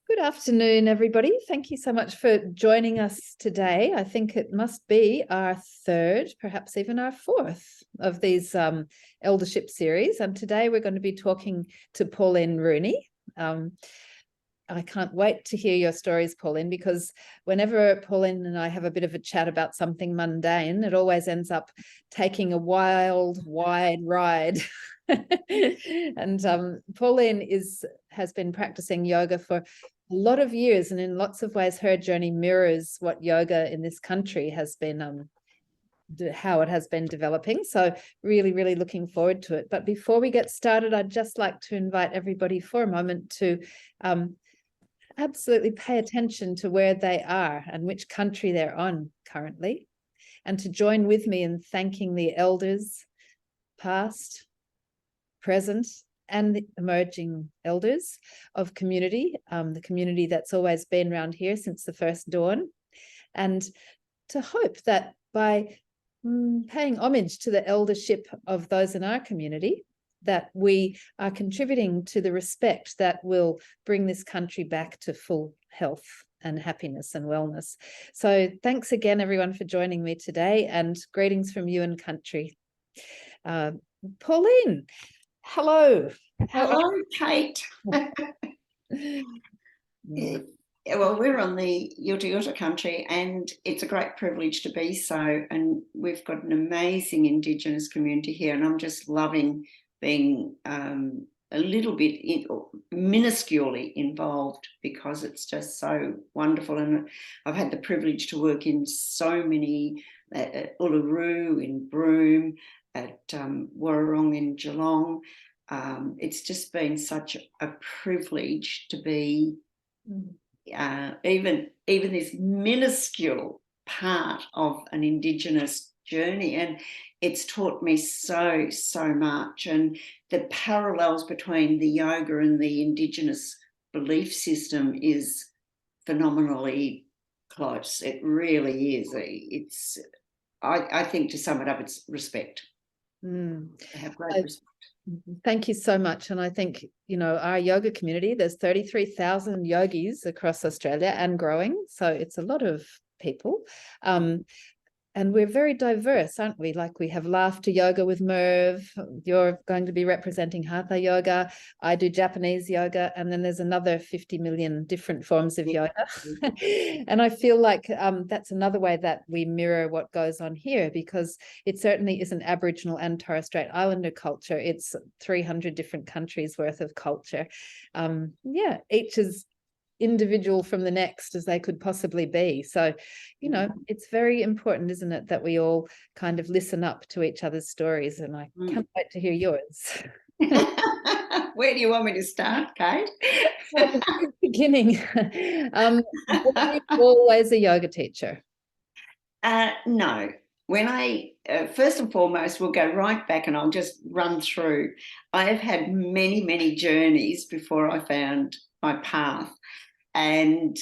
Good afternoon, everybody. Thank you so much for joining us today. I think it must be our third, perhaps even our fourth of these Eldership Series. And today we're going to be talking to Pauline Rooney. I can't wait to hear your stories, Pauline, because whenever Pauline and I have a bit of a chat about something mundane, it always ends up taking a wild, wide ride. And Pauline has been practicing yoga for a lot of years, and in lots of ways her journey mirrors what yoga in this country has been, how it has been developing. So really looking forward to it. But before we get started, I'd just like to invite everybody for a moment to absolutely pay attention to where they are and which country they're on currently, and to join with me in thanking the elders, past, present, and the emerging elders of community, the community that's always been around here since the first dawn, and to hope that by paying homage to the eldership of those in our community, that we are contributing to the respect that will bring this country back to full health and happiness and wellness. So thanks again, everyone, for joining me today, and greetings from you and country. Pauline, hello. Hello, Kate. Well, we're on the Yurta country, and it's a great privilege to be so. And we've got an amazing Indigenous community here, and I'm just loving being a little bit minusculely involved, because it's just so wonderful. And I've had the privilege to work in so many, at Uluru, in Broome, at Warrawong in Geelong. It's just been such a privilege to be even this minuscule part of an Indigenous journey, and it's taught me so much. And the parallels between the yoga and the Indigenous belief system is phenomenally close. It really is. It's I think, to sum it up, it's respect. I have great respect. Thank you so much. And I think, our yoga community, there's 33,000 yogis across Australia and growing. So it's a lot of people. And we're very diverse, aren't we? Like, we have laughter yoga with Merv. You're going to be representing Hatha yoga. I do Japanese yoga. And then there's another 50 million different forms of yoga. And I feel like that's another way that we mirror what goes on here, because it certainly isn't Aboriginal and Torres Strait Islander culture. It's 300 different countries worth of culture. Each is individual from the next as they could possibly be. So, it's very important, isn't it, that we all kind of listen up to each other's stories, and I can't wait to hear yours. Where do you want me to start, Kate? Well, beginning. Were you always a yoga teacher? No. When I, first and foremost, we'll go right back, and I'll just run through. I have had many journeys before I found my path. And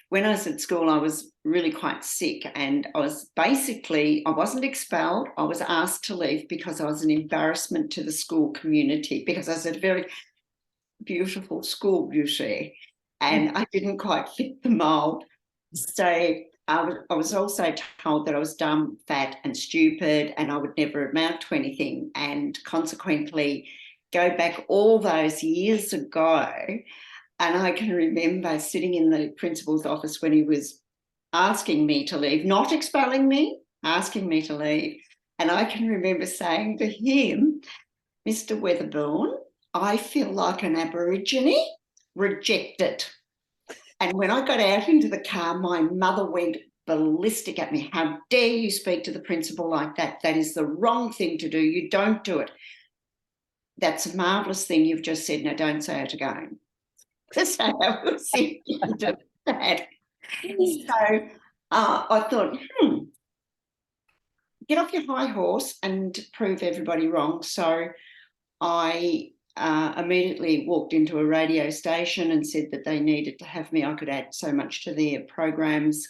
when I was at school, I was really quite sick, and I wasn't expelled. I was asked to leave because I was an embarrassment to the school community, because I was at a very beautiful school, and I didn't quite fit the mould. So I was also told that I was dumb, fat and stupid, and I would never amount to anything. And consequently, go back all those years ago, and I can remember sitting in the principal's office when he was asking me to leave, not expelling me, asking me to leave. And I can remember saying to him, "Mr. Weatherbourne, I feel like an Aborigine, reject it." And when I got out into the car, my mother went ballistic at me. "How dare you speak to the principal like that? That is the wrong thing to do. You don't do it." "That's a marvellous thing you've just said. Now don't say it again." So I was thinking of that. So I thought, get off your high horse and prove everybody wrong. So I immediately walked into a radio station and said that they needed to have me. I could add so much to their programs.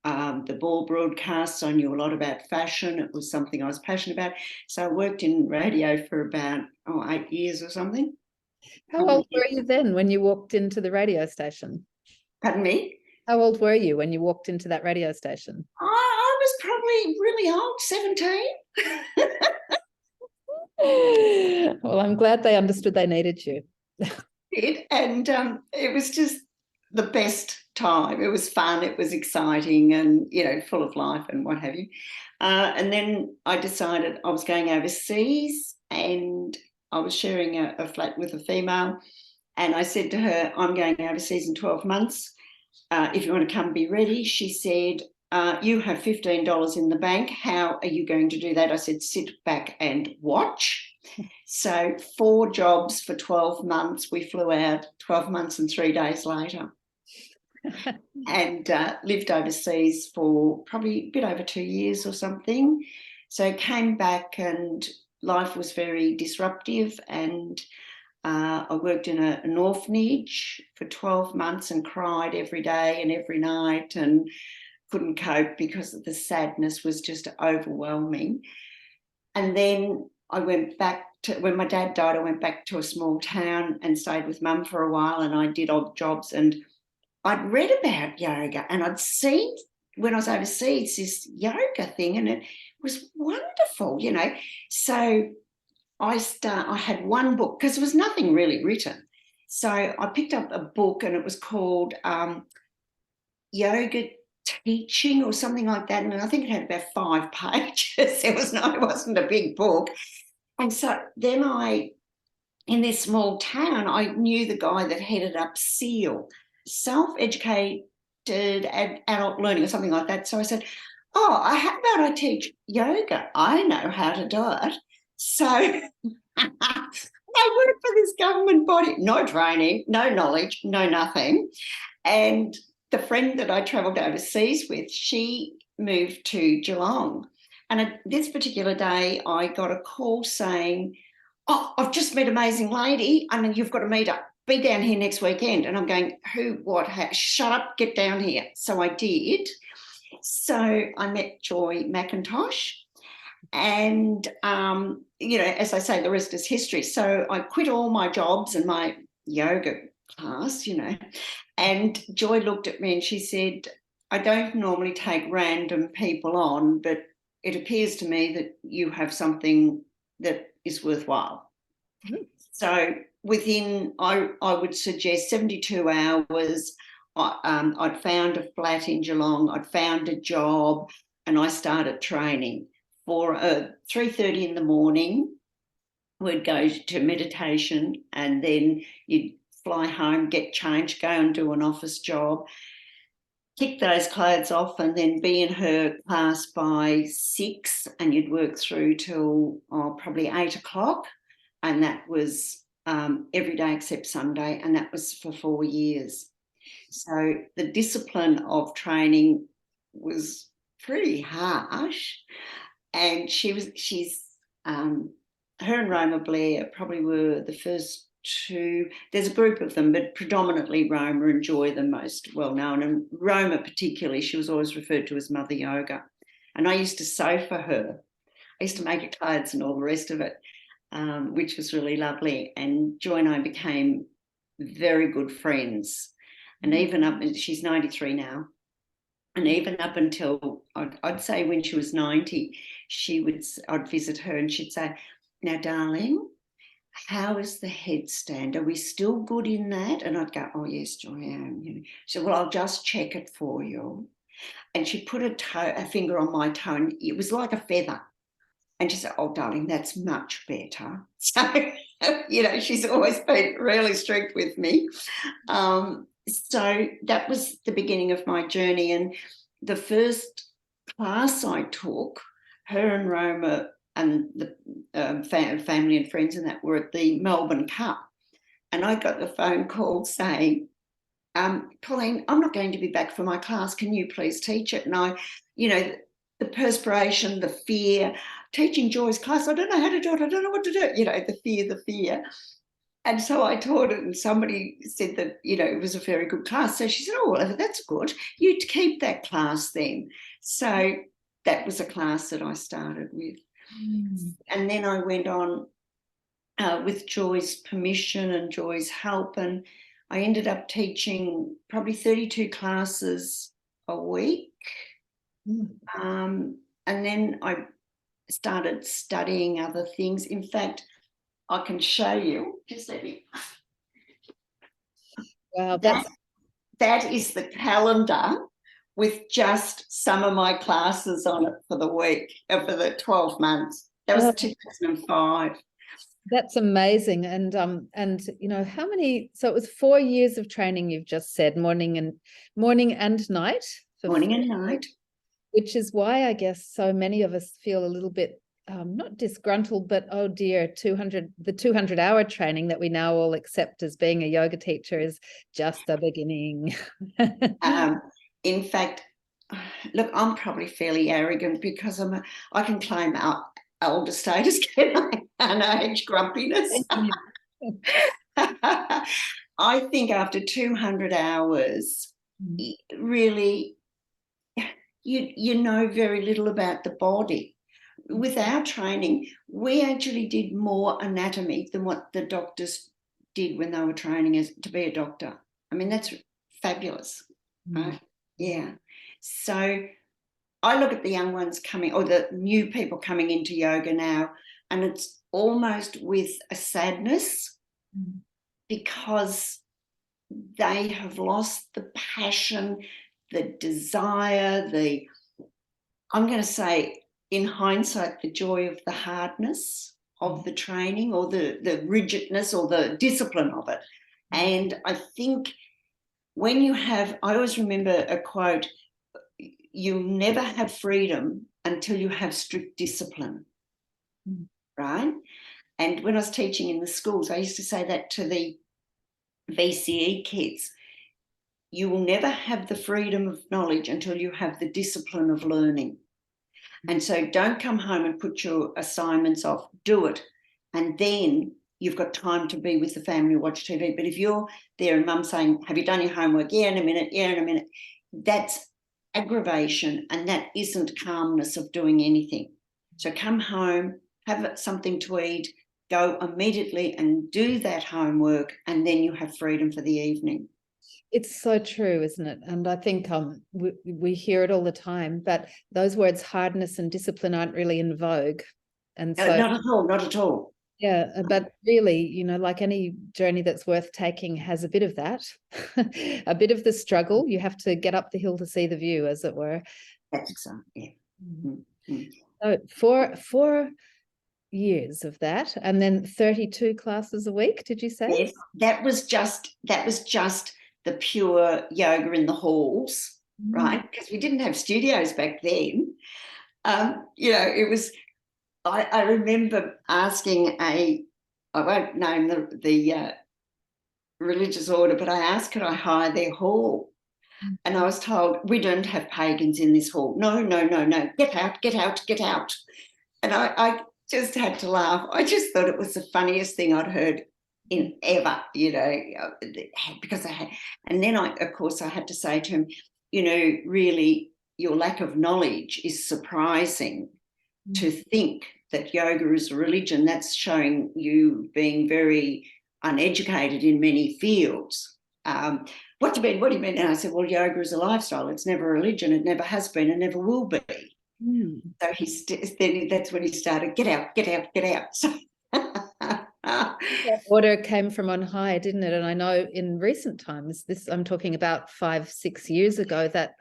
The ball broadcasts, I knew a lot about fashion. It was something I was passionate about. So I worked in radio for about 8 years or something. How old were you then when you walked into the radio station? Pardon me? How old were you when you walked into that radio station? I was probably really old, 17. Well, I'm glad they understood they needed you. And it was just the best time. It was fun, it was exciting, and, you know, full of life and what have you. And then I decided I was going overseas, and I was sharing a flat with a female, and I said to her, I'm going overseas in 12 months. If you want to come, be ready. She said, you have $15 in the bank. How are you going to do that? I said, sit back and watch. So 4 jobs for 12 months. We flew out 12 months and 3 days later and lived overseas for probably a bit over 2 years or something. So came back and life was very disruptive, and I worked in an orphanage for 12 months and cried every day and every night and couldn't cope because the sadness was just overwhelming. And then I went back to, when my dad died, I went back to a small town and stayed with mum for a while, and I did odd jobs, and I'd read about yoga and I'd seen when I was overseas this yoga thing, and it was wonderful, you know. So I had one book because there was nothing really written. So I picked up a book, and it was called Yoga Teaching or something like that. And I think it had about 5 pages. It wasn't a big book. And so then in this small town, I knew the guy that headed up SEAL, Self-Educated Adult Learning or something like that. So I said, how about I teach yoga? I know how to do it. So I worked for this government body, no training, no knowledge, no nothing. And the friend that I travelled overseas with, she moved to Geelong. And this particular day, I got a call saying, I've just met an amazing lady, and you've got to meet up. Be down here next weekend. And I'm going, who, what, how? Shut up, get down here. So I did. So I met Joy McIntosh. And, you know, as I say, the rest is history. So I quit all my jobs and my yoga class, you know, and Joy looked at me and she said, I don't normally take random people on, but it appears to me that you have something that is worthwhile. Mm-hmm. So within, I would suggest 72 hours, I'd found a flat in Geelong, I'd found a job, and I started training. For 3:30 in the morning, we'd go to meditation, and then you'd fly home, get changed, go and do an office job, kick those clothes off, and then be in her class by 6, and you'd work through till probably 8 o'clock. And that was every day except Sunday, and that was for 4 years. So the discipline of training was pretty harsh. And her and Roma Blair probably were the first 2. There's a group of them, but predominantly Roma and Joy the most well known. And Roma particularly, she was always referred to as Mother Yoga. And I used to sew for her. I used to make her clothes and all the rest of it, which was really lovely. And Joy and I became very good friends. And even she's 93 now. And even up until, I'd say when she was 90, I'd visit her and she'd say, now, darling, how is the headstand? Are we still good in that? And I'd go, oh, yes, Joy, I am. You know. She said, well, I'll just check it for you. And she put a finger on my toe, and it was like a feather. And she said, oh, darling, that's much better. So, you know, she's always been really strict with me. So that was the beginning of my journey. And the first class I took, her and Roma and the family and friends and that were at the Melbourne Cup. And I got the phone call saying, Pauline, I'm not going to be back for my class. Can you please teach it? And I, you know, the perspiration, the fear, teaching Joy's class, I don't know how to do it. I don't know what to do. You know, the fear. And so I taught it, and somebody said that, you know, it was a very good class. So she said, oh, well, that's good. You keep that class then. So that was a class that I started with. And then I went on with Joy's permission and Joy's help, and I ended up teaching probably 32 classes a week. And then I started studying other things. In fact, I can show you. Just let me. Wow, that is the calendar with just some of my classes on it for the week, for the 12 months. That was 2005. That's amazing. And you know, how many, so it was 4 years of training, you've just said, morning and night. Morning and night. Which is why I guess so many of us feel a little bit not disgruntled, but oh dear, the 200-hour training that we now all accept as being a yoga teacher is just the beginning. In fact, look, I'm probably fairly arrogant because I can claim elder status, can I? And age grumpiness. I think after 200 hours, really, you know very little about the body. With our training, we actually did more anatomy than what the doctors did when they were training to be a doctor. I mean, that's fabulous, right? Yeah. So I look at the young ones coming, or the new people coming into yoga now, and it's almost with a sadness because they have lost the passion, the desire, I'm going to say, in hindsight, the joy of the hardness of the training, or the rigidness or the discipline of it. And I think when you have, I always remember a quote, you never have freedom until you have strict discipline, right? And when I was teaching in the schools, I used to say that to the VCE kids. You will never have the freedom of knowledge until you have the discipline of learning. And so don't come home and put your assignments off, do it. And then you've got time to be with the family, watch TV. But if you're there and mum's saying, have you done your homework? Yeah, in a minute. That's aggravation, and that isn't calmness of doing anything. So come home, have something to eat, go immediately and do that homework, and then you have freedom for the evening. It's so true, isn't it? And I think we hear it all the time, but those words hardness and discipline aren't really in vogue. And so not at all. Yeah, but really, you know, like any journey that's worth taking has a bit of that, a bit of the struggle. You have to get up the hill to see the view, as it were. That's exactly, yeah. So 4 years of that, and then 32 classes a week, did you say? Yes, that was just the pure yoga in the halls, right? Because we didn't have studios back then. You know, it was, I remember asking I won't name the religious order, but I asked, could I hire their hall? And I was told, we don't have pagans in this hall. No, get out. And I just had to laugh. I just thought it was the funniest thing I'd heard in ever, you know, because and then of course I had to say to him, you know, really your lack of knowledge is surprising. To think that yoga is a religion, that's showing you being very uneducated in many fields. What do you mean? And I said, well, yoga is a lifestyle. It's never a religion. It never has been and never will be. So then that's when he started, get out. So that order came from on high, didn't it? And I know in recent times, I'm talking about 5-6 years ago, that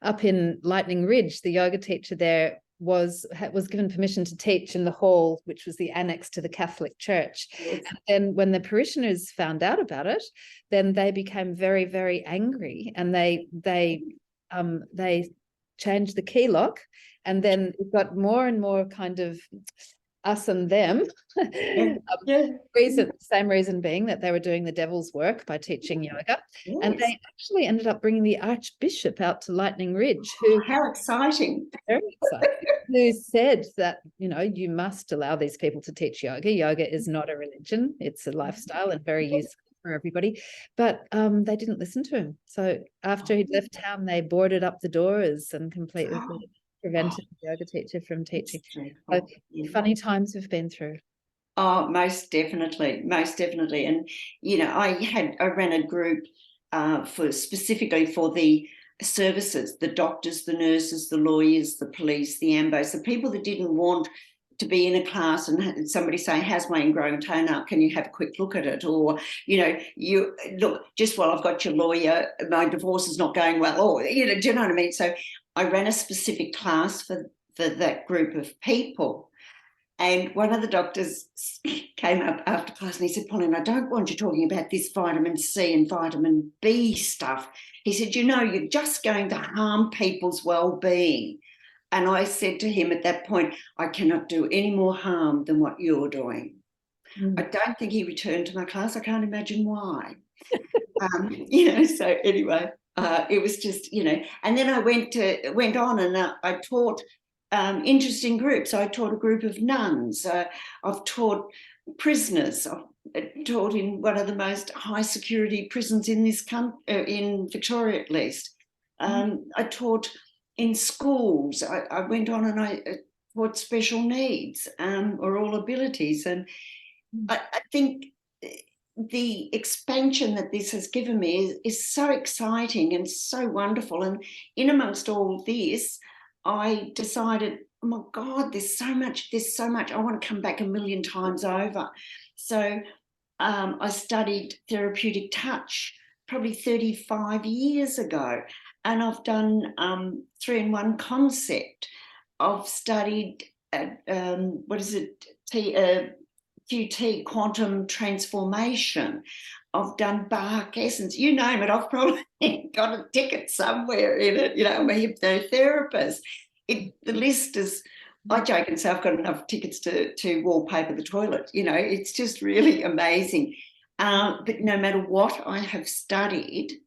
up in Lightning Ridge, the yoga teacher there was given permission to teach in the hall, which was the annex to the Catholic Church. Yes. And then when the parishioners found out about it, then they became very, very angry, and they changed the key lock, and then it got more and more kind of us and them. Same reason being that they were doing the devil's work by teaching yoga. Yes. And they actually ended up bringing the Archbishop out to Lightning Ridge, who how exciting, very exciting, who said that, you know, you must allow these people to teach yoga. Yoga is not a religion, it's a lifestyle and very useful for everybody. But they didn't listen to him. So after he'd left town, they boarded up the doors and completely prevented the yoga teacher from teaching. So funny times we've been through. Oh, most definitely, most definitely. And, you know, I ran a group specifically for the services, the doctors, the nurses, the lawyers, the police, the ambos, the people that didn't want to be in a class and somebody say, how's my ingrowing toenail? Can you have a quick look at it? Or, you know, you look, just while I've got your lawyer, my divorce is not going well. Or, you know, do you know what I mean? So I ran a specific class for that group of people. And one of the doctors came up after class and he said, Pauline, I don't want you talking about this vitamin C and vitamin B stuff. He said, you know, you're just going to harm people's well-being. And I said to him at that point, I cannot do any more harm than what you're doing. I don't think he returned to my class. I can't imagine why. You know, so anyway, it was just, you know, and then I went on and I taught interesting groups. I taught a group of nuns. I've taught prisoners. I've taught in one of the most high security prisons in this country, in Victoria at least. I taught in schools. I went on and I taught special needs or all abilities. And I think the expansion that this has given me is so exciting and so wonderful. And in amongst all this, I decided, oh my God, there's so much. I want to come back a million times over. So I studied therapeutic touch probably 35 years ago. And I've done 3-in-1 concept. I've studied, QT, quantum transformation. I've done Bach essence, you name it. I've probably got a ticket somewhere in it. You know, I'm a hypnotherapist. The list is, I joke and say I've got enough tickets to wallpaper the toilet. You know, it's just really amazing. But no matter what I have studied,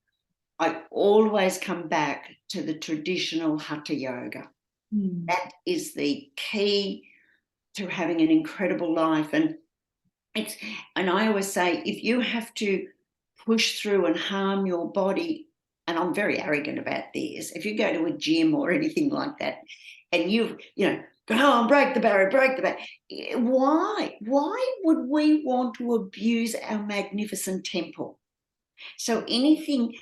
I always come back to the traditional Hatha yoga. That is the key to having an incredible life. And I always say, if you have to push through and harm your body, and I'm very arrogant about this, if you go to a gym or anything like that, and you know, go on, break the barrier, why would we want to abuse our magnificent temple? So anything,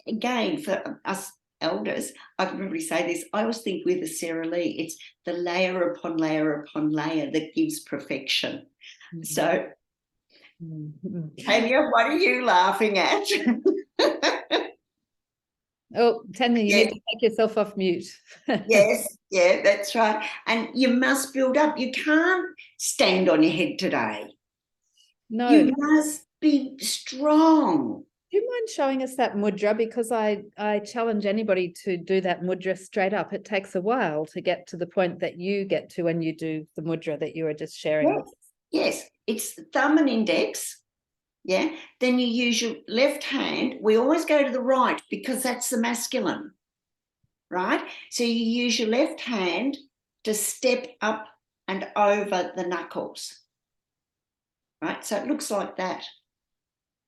again, for us elders, I can probably say this, I always think with the Sarah Lee, it's the layer upon layer upon layer that gives perfection. So, Tanya, what are you laughing at? Oh, Tanya, you need to take yourself off mute. Yes, yeah, that's right. And you must build up. You can't stand on your head today. No. You must be strong. Do you mind showing us that mudra? Because I challenge anybody to do that mudra straight up. It takes a while to get to the point that you get to when you do the mudra that you were just sharing with us. Yes, it's the thumb and index. Yeah. Then you use your left hand. We always go to the right because that's the masculine, right? So you use your left hand to step up and over the knuckles, right? So it looks like that.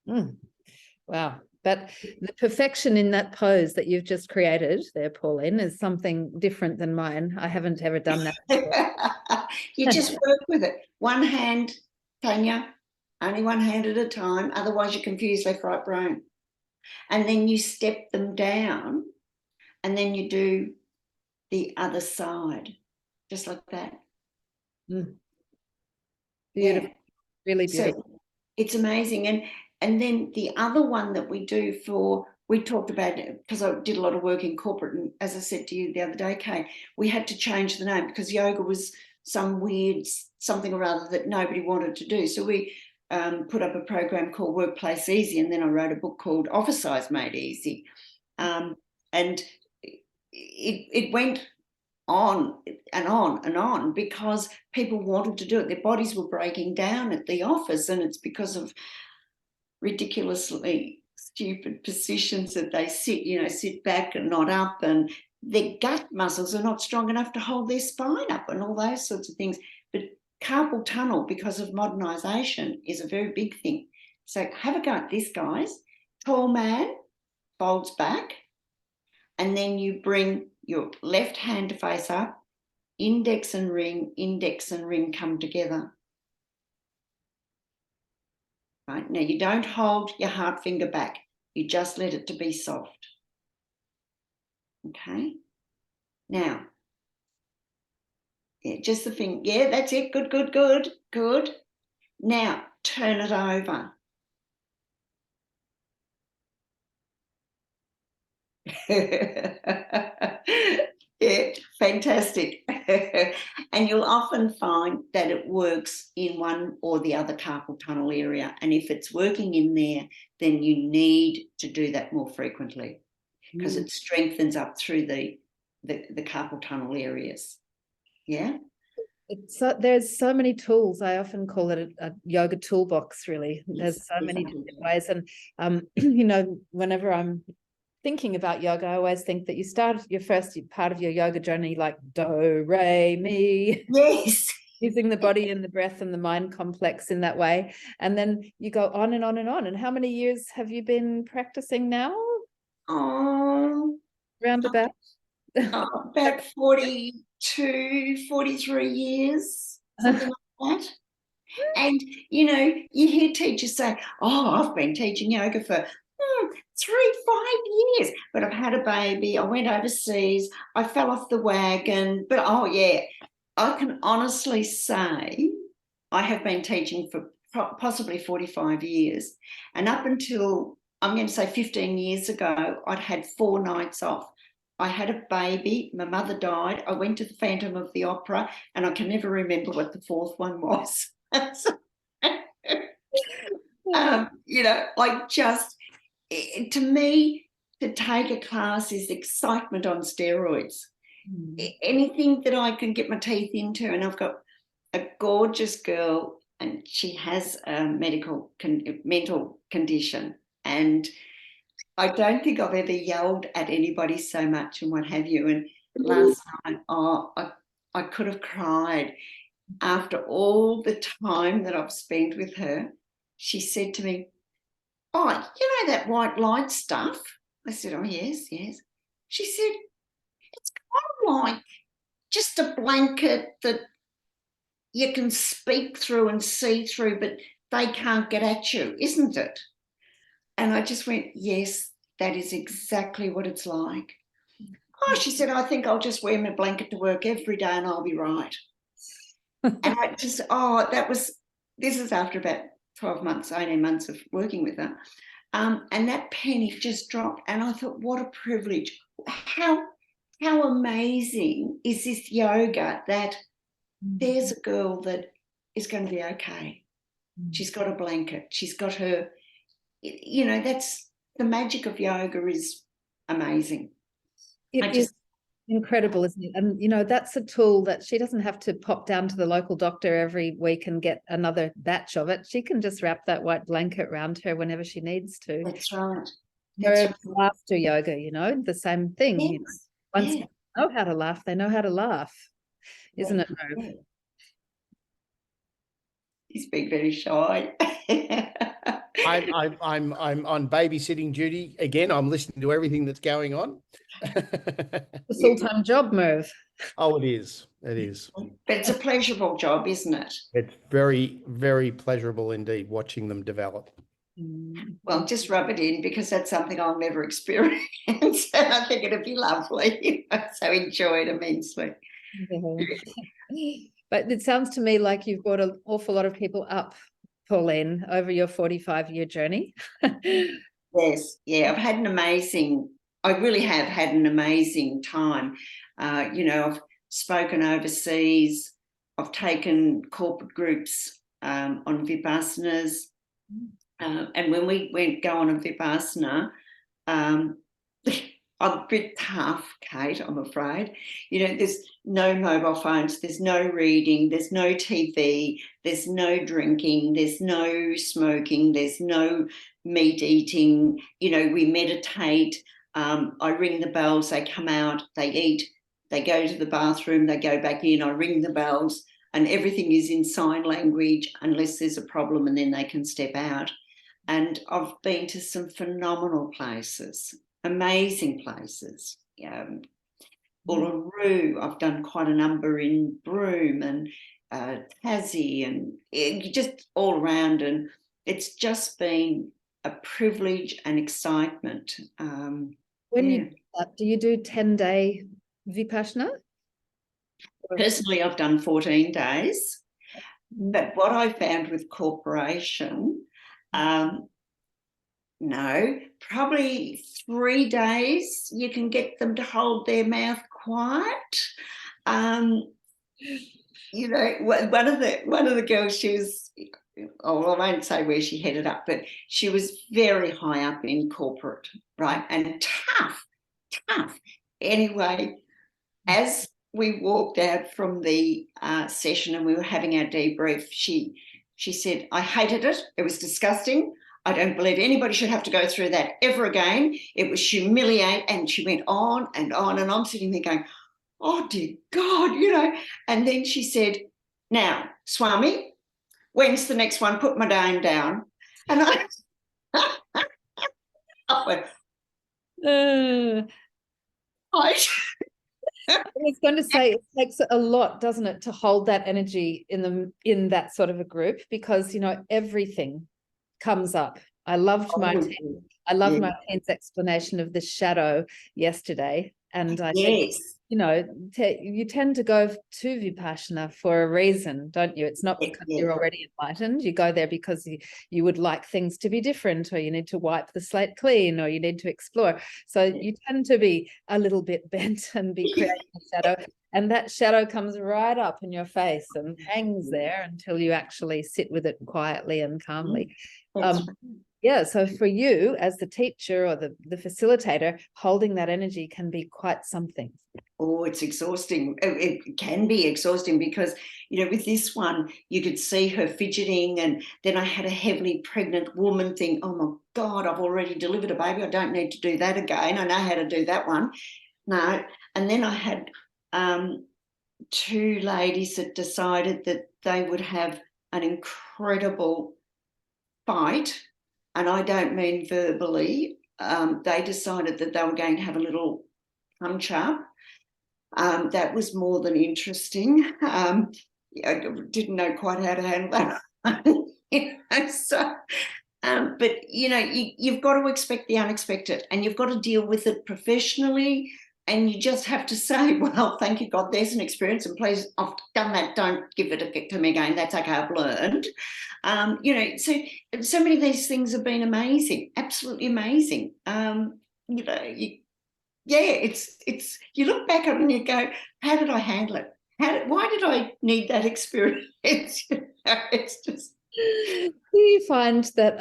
Wow. But the perfection in that pose that you've just created there, Pauline, is something different than mine. I haven't ever done that before. You just work with it. One hand, Tanya, only one hand at a time. Otherwise, you confuse left, right, brain. And then you step them down and then you do the other side, just like that. Beautiful. Yeah. Really beautiful. So it's amazing. And then the other one that we do we talked about it because I did a lot of work in corporate. And as I said to you the other day, Kate, we had to change the name because yoga was some weird something or other that nobody wanted to do. So we put up a program called Workplace Easy. And then I wrote a book called Office Size Made Easy. And it went on and on and on because people wanted to do it. Their bodies were breaking down at the office, and it's because of ridiculously stupid positions that they sit back and not up, and their gut muscles are not strong enough to hold their spine up and all those sorts of things. But carpal tunnel, because of modernisation, is a very big thing. So have a go at this, guys. Tall man folds back, and then you bring your left hand to face up, index and ring come together. right? Now, you don't hold your heart finger back. You just let it to be soft. Okay? Now, yeah, just the thing. Yeah, that's it. Good, good, good, good. Now, turn it over. Yeah, fantastic. And you'll often find that it works in one or the other carpal tunnel area. And if it's working in there, then you need to do that more frequently because it strengthens up through the carpal tunnel areas. Yeah. There's so many tools. I often call it a yoga toolbox, really. There's so many different ways. And, you know, whenever I'm thinking about yoga, I always think that you start your first part of your yoga journey like do, re, mi. Yes. Using the body and the breath and the mind complex in that way. And then you go on and on and on. And how many years have you been practicing now? Oh, Roundabout? about 42, 43 years, something like that. And, you know, you hear teachers say, oh, I've been teaching yoga for 3, 5 years, but I've had a baby, I went overseas, I fell off the wagon. But, oh, yeah, I can honestly say I have been teaching for possibly 45 years. And up until, I'm going to say 15 years ago, I'd had 4 nights off. I had a baby, my mother died, I went to the Phantom of the Opera, and I can never remember what the 4th one was. You know, like just, to me, to take a class is excitement on steroids. Anything that I can get my teeth into, and I've got a gorgeous girl, and she has a mental condition, and I don't think I've ever yelled at anybody so much and what have you. And last night, I could have cried. After all the time that I've spent with her, she said to me, oh, you know that white light stuff? I said, oh, yes, yes. She said, it's kind of like just a blanket that you can speak through and see through, but they can't get at you, isn't it? And I just went, yes, that is exactly what it's like. Oh, she said, I think I'll just wear my blanket to work every day and I'll be right. And I just, this is after about 12 months, 18 months of working with her. And that penny just dropped. And I thought, what a privilege. How amazing is this yoga that there's a girl that is going to be okay. She's got a blanket. She's got her, you know, that's the magic of yoga is amazing. It is incredible, isn't it? And, you know, that's a tool that she doesn't have to pop down to the local doctor every week and get another batch of it. She can just wrap that white blanket around her whenever she needs to. That's right. Whereas laughter yoga, you know, the same thing. Yes. You know, once they know how to laugh, they know how to laugh. Isn't it, Merv? Yeah. He's being very shy. I'm on babysitting duty again. I'm listening to everything that's going on. It's a full-time job, Merv. Oh, it is. It is. But it's a pleasurable job, isn't it? It's very, very pleasurable indeed watching them develop. Well, just rub it in because that's something I'll never experience. And I think it'd be lovely. So enjoy it immensely. But it sounds to me like you've brought an awful lot of people up, Pauline, over your 45-year journey. Yes, yeah, I really have had an amazing time. You know, I've spoken overseas, I've taken corporate groups on Vipassanas, and when we go on a Vipassana, I'm a bit tough, Kate, I'm afraid. You know, there's no mobile phones, there's no reading, there's no TV, there's no drinking, there's no smoking, there's no meat eating. You know, we meditate. I ring the bells, they come out, they eat, they go to the bathroom, they go back in, I ring the bells, and everything is in sign language unless there's a problem, and then they can step out. And I've been to some phenomenal places. Amazing places. Uluru, I've done quite a number in Broome and Tassie, and just all around. And it's just been a privilege and excitement. When you do that, do you do 10-day Vipassana? Personally, I've done 14 days. But what I found with corporation, no, probably 3 days you can get them to hold their mouth quiet. You know, one of the girls, she was, oh, well, I won't say where she headed up, but she was very high up in corporate, right? And tough. Anyway, as we walked out from the session and we were having our debrief, she said, I hated it. It was disgusting. I don't believe anybody should have to go through that ever again. It was humiliating. And she went on and on. And I'm sitting there going, oh, dear God, you know. And then she said, now, Swami, when's the next one? Put my name down. And I went, I was going to say, it takes a lot, doesn't it, to hold that energy in that sort of a group, because, you know, everything comes up. I loved Martine's explanation of the shadow yesterday. And I think, you know, you tend to go to Vipassana for a reason, don't you? It's not because you're already enlightened. You go there because you would like things to be different, or you need to wipe the slate clean, or you need to explore. So you tend to be a little bit bent and be creating a shadow. And that shadow comes right up in your face and hangs there until you actually sit with it quietly and calmly. Yeah, so for you as the teacher or the facilitator, holding that energy can be quite something. Oh, it's exhausting. It can be exhausting because, you know, with this one, you could see her fidgeting, and then I had a heavily pregnant woman think, oh my God, I've already delivered a baby. I don't need to do that again. I know how to do that one. No. And then I had 2 ladies that decided that they would have an incredible fight. And I don't mean verbally. They decided that they were going to have a little punch up. That was more than interesting. I didn't know quite how to handle that. You know, so, but, you know, you've got to expect the unexpected, and you've got to deal with it professionally. And you just have to say, well, thank you, God, there's an experience, and please, I've done that. Don't give it to me again. That's okay, I've learned. You know, so many of these things have been amazing, absolutely amazing. You know, it's you look back on it and you go, how did I handle it? Why did I need that experience? You know, it's just. Do you find that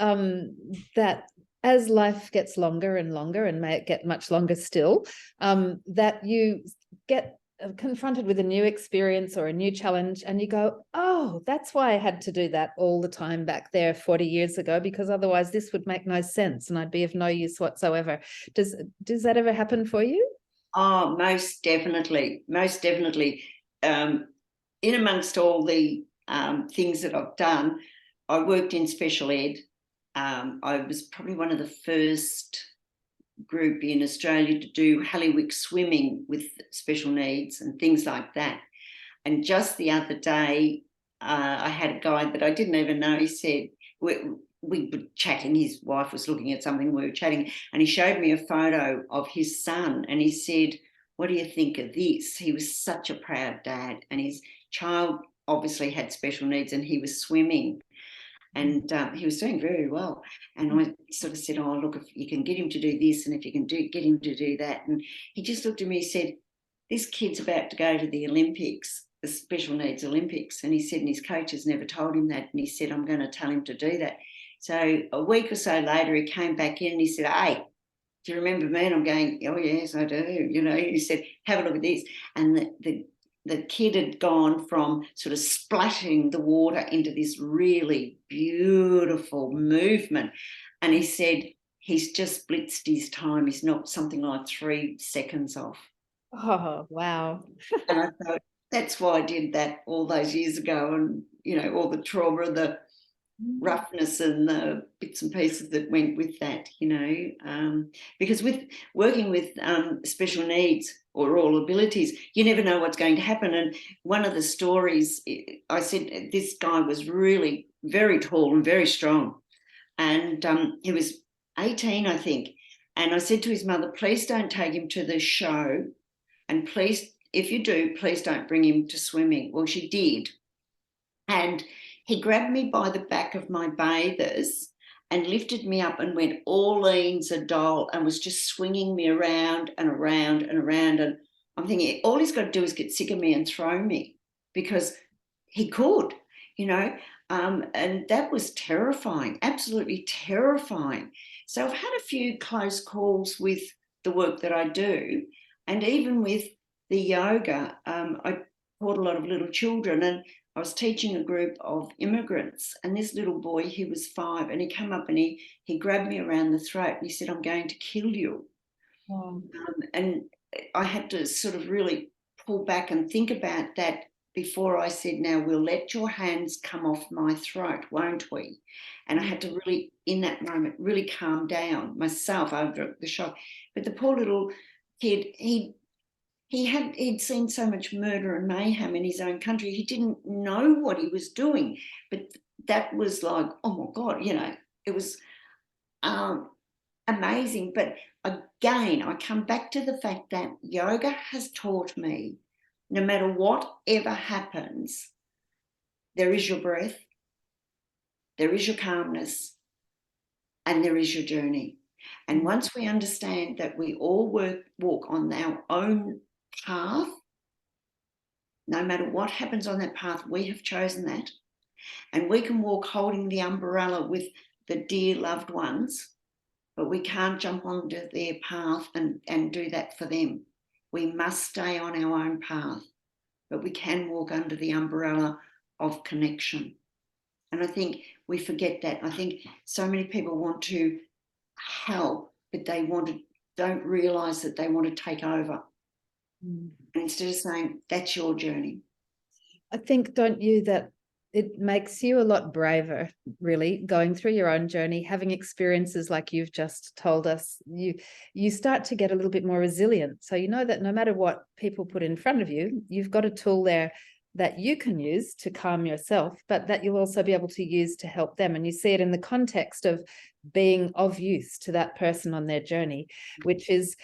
that as life gets longer and longer, and may it get much longer still, that you get confronted with a new experience or a new challenge and you go, oh, that's why I had to do that all the time back there 40 years ago, because otherwise this would make no sense and I'd be of no use whatsoever. Does that ever happen for you? Oh, most definitely. Most definitely. In amongst all the things that I've done, I worked in special ed. I was probably one of the first group in Australia to do Halliwick swimming with special needs and things like that. And just the other day, I had a guy that I didn't even know. He said, we were chatting, his wife was looking at something, we were chatting, and he showed me a photo of his son, and he said, what do you think of this? He was such a proud dad, and his child obviously had special needs, and he was swimming. And he was doing very well. And I sort of said, oh, look, if you can get him to do this, and if you can get him to do that. And he just looked at me and said, this kid's about to go to the Olympics, the special needs Olympics. And he said, and his coach has never told him that. And he said, I'm going to tell him to do that. So a week or so later, he came back in and he said, hey, do you remember me? And I'm going, oh, yes, I do. You know, he said, have a look at this. And the kid had gone from sort of splashing the water into this really beautiful movement. And he said he's just blitzed his time. He's not something like 3 seconds off. Oh, wow. And I thought, that's why I did that all those years ago. And, you know, all the trauma, the roughness and the bits and pieces that went with that, you know, because with working with special needs or all abilities, you never know what's going to happen. And one of the stories, I said this guy was really very tall and very strong, and he was 18, I think. And I said to his mother, please don't take him to the show, and please, if you do, please don't bring him to swimming. Well, she did. And he grabbed me by the back of my bathers and lifted me up and went Orleans a doll and was just swinging me around and around and around. And I'm thinking, all he's got to do is get sick of me and throw me, because he could, you know. And that was terrifying, absolutely terrifying. So I've had a few close calls with the work that I do, and even with the yoga. I taught a lot of little children, and I was teaching a group of immigrants, and this little boy, he was 5, and he came up and he grabbed me around the throat and he said, I'm going to kill you. Wow. And I had to sort of really pull back and think about that before I said, now we'll let your hands come off my throat, won't we? And I had to really, in that moment, really calm down myself over the shock. But the poor little kid, he'd seen so much murder and mayhem in his own country. He didn't know what he was doing. But that was like, oh my God, you know, it was amazing. But again, I come back to the fact that yoga has taught me, no matter whatever happens, there is your breath, there is your calmness, and there is your journey. And once we understand that we all walk on our own path, no matter what happens on that path, we have chosen that. And we can walk holding the umbrella with the dear loved ones, but we can't jump onto their path and do that for them. We must stay on our own path, but we can walk under the umbrella of connection. And I think we forget that. I think so many people want to help, but they don't realise that they want to take over. And instead of saying, that's your journey. I think, don't you, that it makes you a lot braver, really, going through your own journey, having experiences like you've just told us. You start to get a little bit more resilient. So you know that no matter what people put in front of you, you've got a tool there that you can use to calm yourself, but that you'll also be able to use to help them. And you see it in the context of being of use to that person on their journey, which is,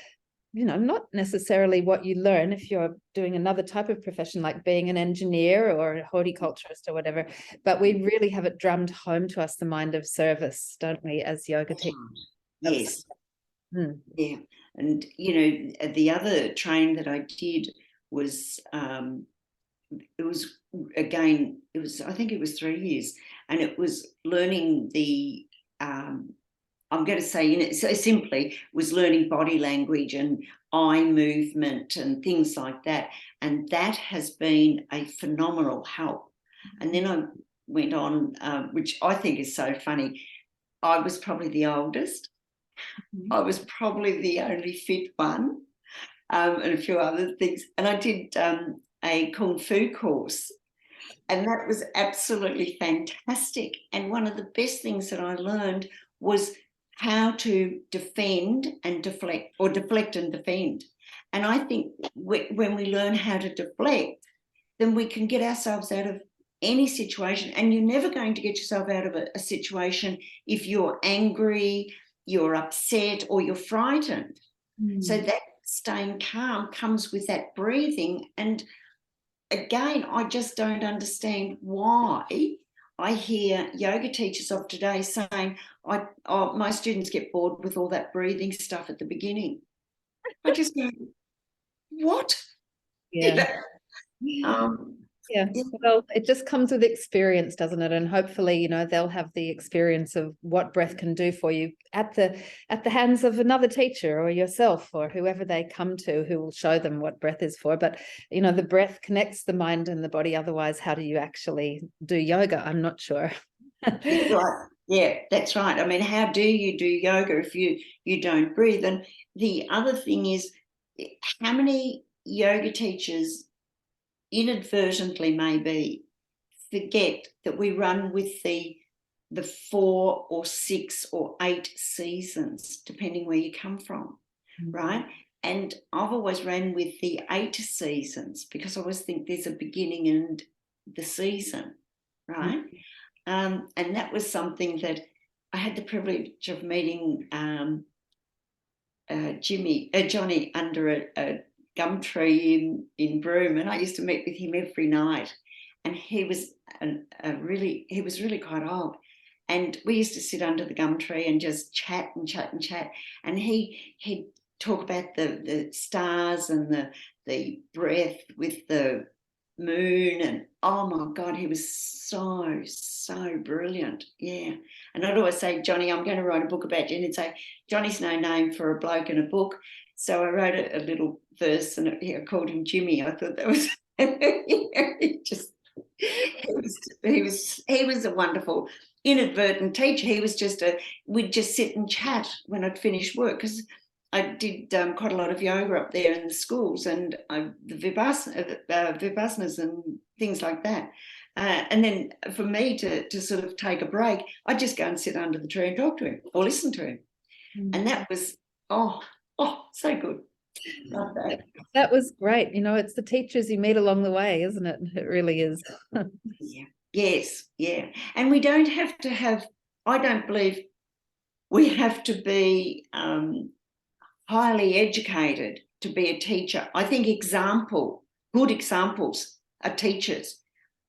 you know, not necessarily what you learn if you're doing another type of profession, like being an engineer or a horticulturist or whatever, but we really have it drummed home to us, the mind of service, don't we, as yoga teachers? Yes. Yeah. And, you know, the other training that I did was, it was, again, I think it was 3 years, and it was learning the, I'm going to say, you know, so simply was learning body language and eye movement and things like that. And that has been a phenomenal help. And then I went on, which I think is so funny. I was probably the oldest. I was probably the only fit one, and a few other things. And I did a Kung Fu course. And that was absolutely fantastic. And one of the best things that I learned was how to defend and deflect, or deflect and defend. And I think when we learn how to deflect, then we can get ourselves out of any situation. And you're never going to get yourself out of a situation if you're angry, you're upset, or you're frightened. So that staying calm comes with that breathing. And again, I just don't understand why I hear yoga teachers of today saying, my students get bored with all that breathing stuff at the beginning. I just go, what? Yeah. Yeah. Well, it just comes with experience, doesn't it? And hopefully, you know, they'll have the experience of what breath can do for you at the hands of another teacher or yourself or whoever they come to, who will show them what breath is for. But, you know, the breath connects the mind and the body. Otherwise, how do you actually do yoga? I'm not sure. Right. Yeah, that's right. I mean, how do you do yoga if you don't breathe? And the other thing is, how many yoga teachers inadvertently maybe forget that we run with the 4 or 6 or 8 seasons, depending where you come from, right? And I've always ran with the 8 seasons because I always think there's a beginning and the season, right? And that was something that I had the privilege of meeting Johnny under a gum tree in Broome, and I used to meet with him every night. And he was really quite old, and we used to sit under the gum tree and just chat and chat and chat. And he'd talk about the stars and the breath with the moon, and oh my God, he was so brilliant. Yeah. And I'd always say, Johnny, I'm going to write a book about you. And he'd say, Johnny's no name for a bloke in a book. So I wrote a little verse, and I called him Jimmy. I thought that was he was a wonderful inadvertent teacher. He was we'd just sit and chat when I'd finished work, because I did quite a lot of yoga up there in the schools, and the vipassanas and things like that. And then for me to sort of take a break, I'd just go and sit under the tree and talk to him or listen to him. And that was, so good. Love that. That was great. You know, it's the teachers you meet along the way, isn't it? It really is. Yeah. Yes. Yeah. And we don't have to have, I don't believe we have to be highly educated to be a teacher. I think good examples are teachers.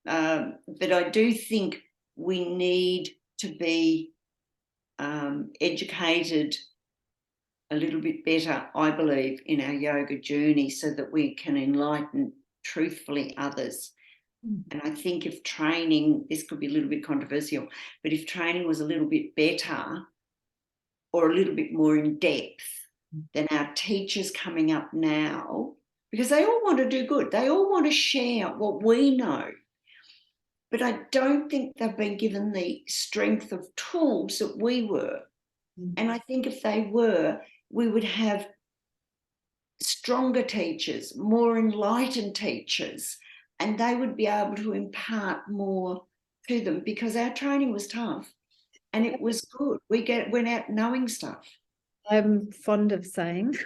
But I do think we need to be educated a little bit better, I believe, in our yoga journey, so that we can enlighten truthfully others. And I think if training, this could be a little bit controversial, but if training was a little bit better or a little bit more in depth than our teachers coming up now, because they all want to do good. They all want to share what we know. But I don't think they've been given the strength of tools that we were. And I think if they were, we would have stronger teachers, more enlightened teachers, and they would be able to impart more to them, because our training was tough and it was good. We went out knowing stuff. I'm fond of saying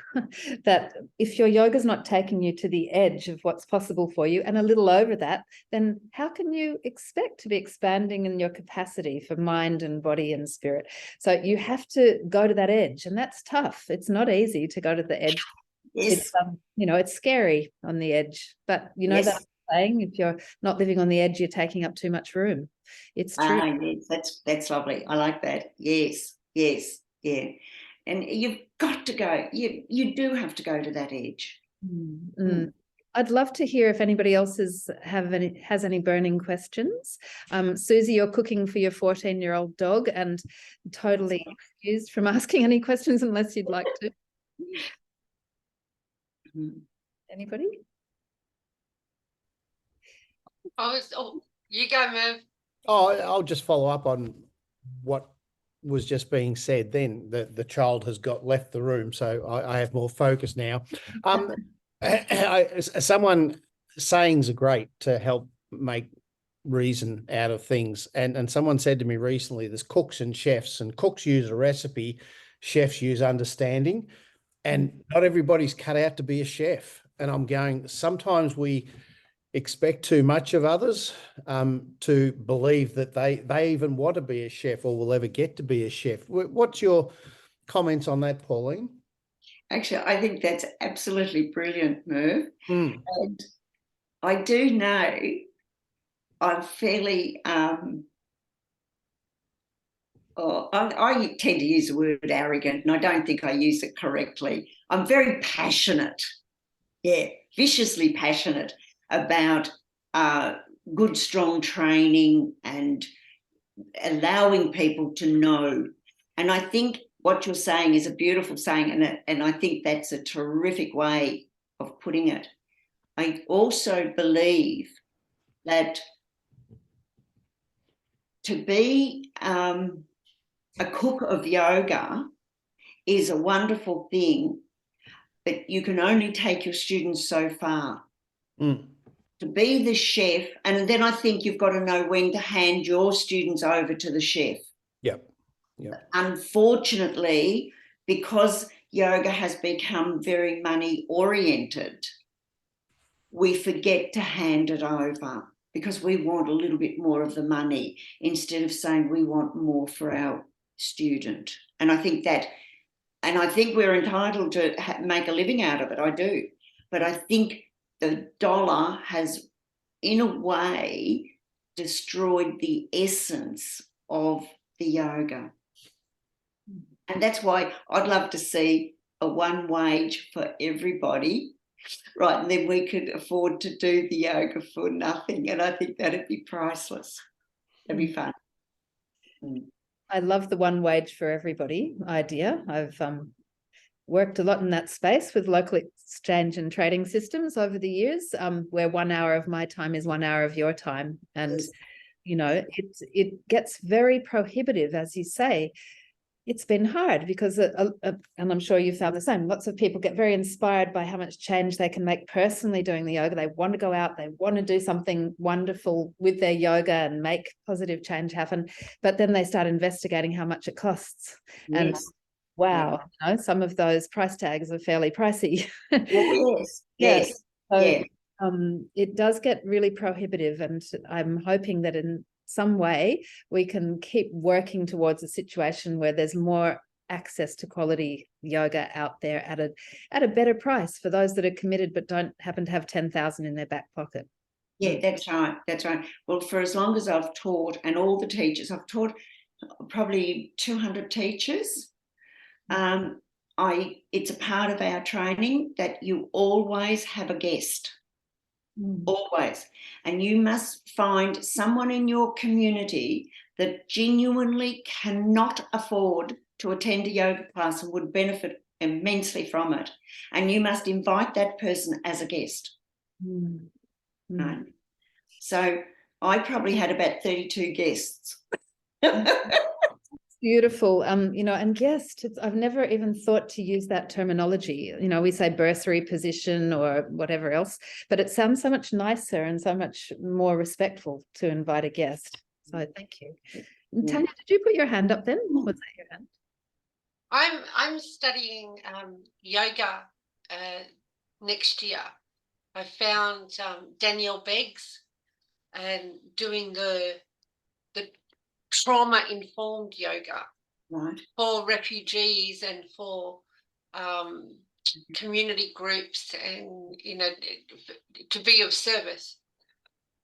that if your yoga's not taking you to the edge of what's possible for you and a little over that, then how can you expect to be expanding in your capacity for mind and body and spirit? So you have to go to that edge, and that's tough. It's not easy to go to the edge. Yes. It's scary on the edge, but Yes. that saying, if you're not living on the edge, you're taking up too much room. It's true. Yes, that's lovely. I like that. Yes, yeah. And you've got to go. You do have to go to that edge. I'd love to hear if anybody else has any burning questions. Susie, you're cooking for your 14-year-old dog, and totally excused from asking any questions unless you'd like to. Anybody? You go, Merv. I'll just follow up on what was just being said then. The child has left the room, so I have more focus now. Someone, sayings are great to help make reason out of things. And someone said to me recently, there's cooks and chefs, and cooks use a recipe, chefs use understanding, and not everybody's cut out to be a chef. And I'm going, sometimes we expect too much of others to believe that they even want to be a chef or will ever get to be a chef. What's your comments on that, Pauline? Actually, I think that's absolutely brilliant, Merv. Mm. And I do know I'm fairly, I tend to use the word arrogant, and I don't think I use it correctly. I'm very passionate, viciously passionate about good, strong training and allowing people to know. And I think what you're saying is a beautiful saying, and I think that's a terrific way of putting it. I also believe that to be a cook of yoga is a wonderful thing, but you can only take your students so far. To be the chef, and then I think you've got to know when to hand your students over to the chef. Yep. Unfortunately, because yoga has become very money oriented, we forget to hand it over because we want a little bit more of the money instead of saying we want more for our student. And I think we're entitled to make a living out of it. I do. But I think the dollar has, in a way, destroyed the essence of the yoga. And that's why I'd love to see a one wage for everybody, right? And then we could afford to do the yoga for nothing. And I think that'd be priceless. That'd be fun. I love the one wage for everybody idea. I've worked a lot in that space with local exchange and trading systems over the years, where 1 hour of my time is 1 hour of your time. And, you know, it gets very prohibitive, as you say. It's been hard because, and I'm sure you found the same, lots of people get very inspired by how much change they can make personally doing the yoga. They want to go out, they want to do something wonderful with their yoga and make positive change happen. But then they start investigating how much it costs. Yes. And wow, you know, some of those price tags are fairly pricey. Yes. Yes. So, yeah. It does get really prohibitive, and I'm hoping that in some way we can keep working towards a situation where there's more access to quality yoga out there at a better price for those that are committed but don't happen to have 10,000 in their back pocket. Yeah, that's right. That's right. Well, for as long as I've taught, and all the teachers, I've taught probably 200 teachers. It's a part of our training that you always have a guest. Always. And you must find someone in your community that genuinely cannot afford to attend a yoga class and would benefit immensely from it. And you must invite that person as a guest. Right? So I probably had about 32 guests. Beautiful. You know, and guest, I've never even thought to use that terminology. You know, we say bursary position or whatever else, but it sounds so much nicer and so much more respectful to invite a guest. So thank you. Tanya, did you put your hand up then? Was that your hand? I'm studying yoga next year. I found Danielle Beggs and doing the trauma-informed yoga, right, for refugees and for community groups, and, you know, to be of service.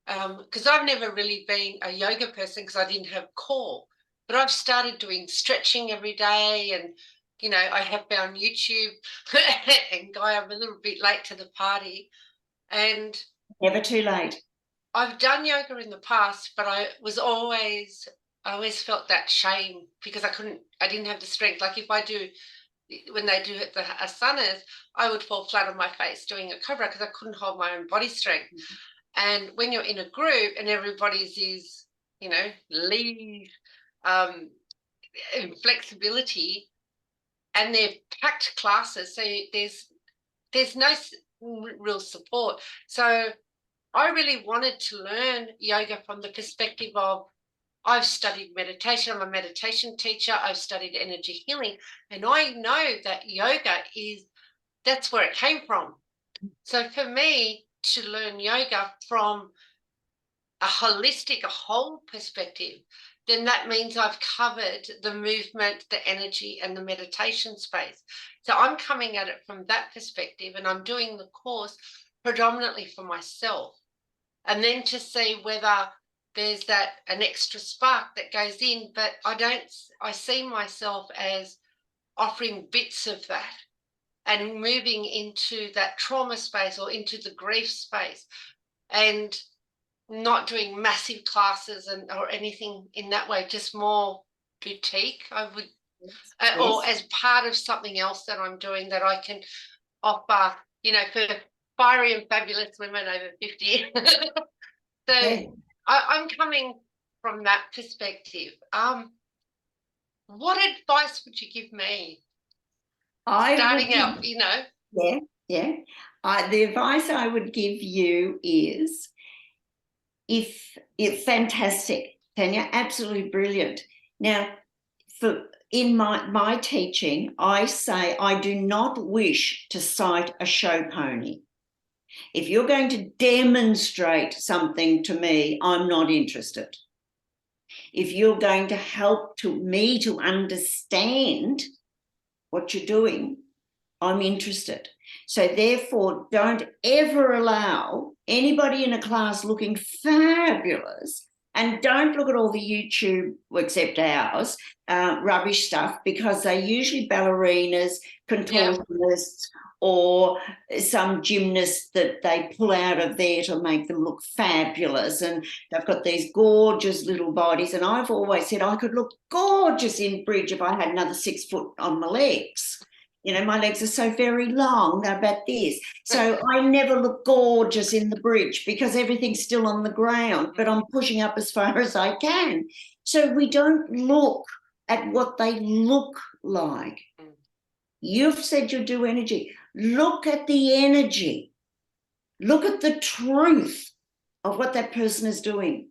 Because I've never really been a yoga person because I didn't have core, but I've started doing stretching every day, and, you know, I have found YouTube and Guy, I'm a little bit late to the party, and never too late. I've done yoga in the past, but I always felt that shame because I didn't have the strength. Like when they do the asanas, I would fall flat on my face doing a cobra because I couldn't hold my own body strength. And when you're in a group and everybody's is, you know, lead, flexibility, and they're packed classes, so there's no real support. So I really wanted to learn yoga from the perspective of, I've studied meditation. I'm a meditation teacher. I've studied energy healing. And I know that yoga that's where it came from. So for me to learn yoga from a holistic, a whole perspective, then that means I've covered the movement, the energy, and the meditation space. So I'm coming at it from that perspective, and I'm doing the course predominantly for myself. And then to see whether there's an extra spark that goes in, but I see myself as offering bits of that and moving into that trauma space or into the grief space, and not doing massive classes or anything in that way, just more boutique, I would, or as part of something else that I'm doing that I can offer, you know, for fiery and fabulous women over 50. So I'm coming from that perspective. What advice would you give me starting out, you know? Yeah. The advice I would give you is, if it's fantastic, Tanya, absolutely brilliant. Now, in my teaching, I say I do not wish to cite a show pony. If you're going to demonstrate something to me, I'm not interested. If you're going to help me to understand what you're doing, I'm interested. So therefore, don't ever allow anybody in a class looking fabulous, and don't look at all the YouTube, except ours, rubbish stuff, because they're usually ballerinas, contortionists, or some gymnast that they pull out of there to make them look fabulous. And they've got these gorgeous little bodies. And I've always said I could look gorgeous in bridge if I had another 6 foot on my legs. You know, my legs are so very long, they're about this. So I never look gorgeous in the bridge because everything's still on the ground, but I'm pushing up as far as I can. So we don't look at what they look like. You've said you do energy. Look at the energy. Look at the truth of what that person is doing.